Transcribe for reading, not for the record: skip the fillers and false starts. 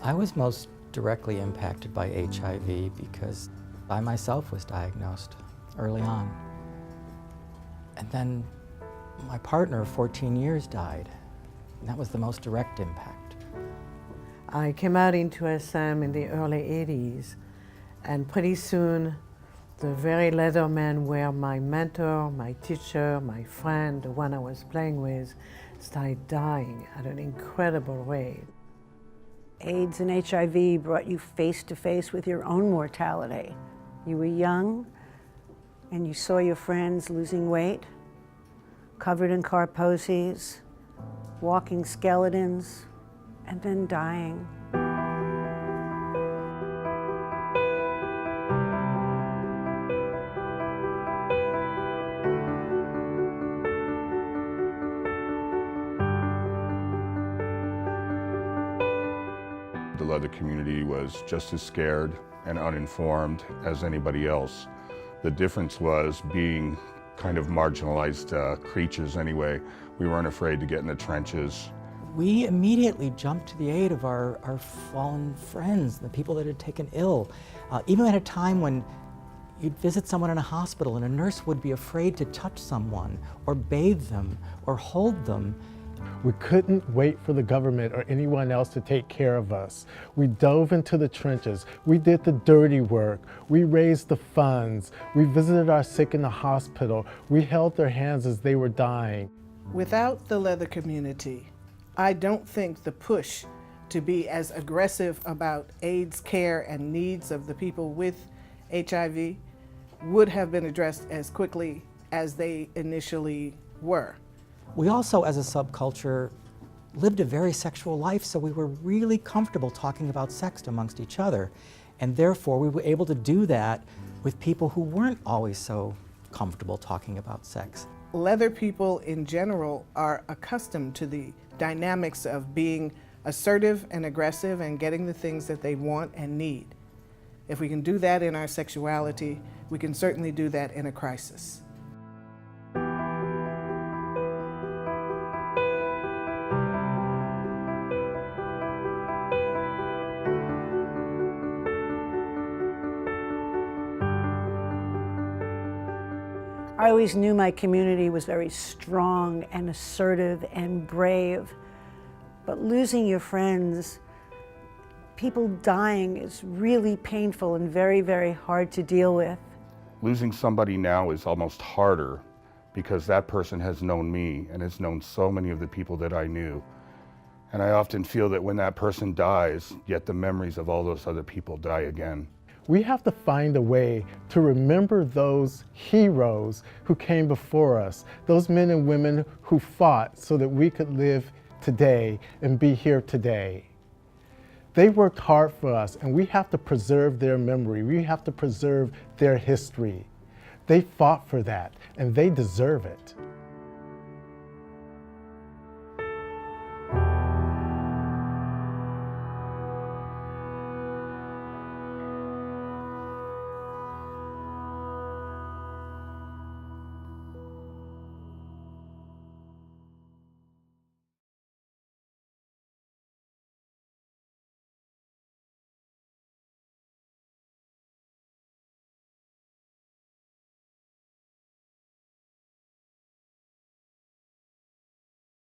I was most directly impacted by HIV because I myself was diagnosed early on. And then my partner of 14 years died, and that was the most direct impact. I came out into SM in the early 80s, and pretty soon the very leather men were my mentor, my teacher, my friend, the one I was playing with, started dying at an incredible rate. AIDS and HIV brought you face to face with your own mortality. You were young, and you saw your friends losing weight, covered in carposies, walking skeletons, and then dying. The leather community was just as scared and uninformed as anybody else. The difference was being kind of marginalized creatures anyway. We weren't afraid to get in the trenches. We immediately jumped to the aid of our fallen friends, the people that had taken ill. Even at a time when you'd visit someone in a hospital and a nurse would be afraid to touch someone or bathe them or hold them. We couldn't wait for the government or anyone else to take care of us. We dove into the trenches. We did the dirty work. We raised the funds. We visited our sick in the hospital. We held their hands as they were dying. Without the leather community, I don't think the push to be as aggressive about AIDS care and needs of the people with HIV would have been addressed as quickly as they initially were. We also, as a subculture, lived a very sexual life, so we were really comfortable talking about sex amongst each other. And therefore, we were able to do that with people who weren't always so comfortable talking about sex. Leather people in general are accustomed to the dynamics of being assertive and aggressive and getting the things that they want and need. If we can do that in our sexuality, we can certainly do that in a crisis. I always knew my community was very strong and assertive and brave, but losing your friends, people dying, is really painful and very, very hard to deal with. Losing somebody now is almost harder because that person has known me and has known so many of the people that I knew. And I often feel that when that person dies, yet the memories of all those other people die again. We have to find a way to remember those heroes who came before us, those men and women who fought so that we could live today and be here today. They worked hard for us, and we have to preserve their memory. We have to preserve their history. They fought for that, and they deserve it.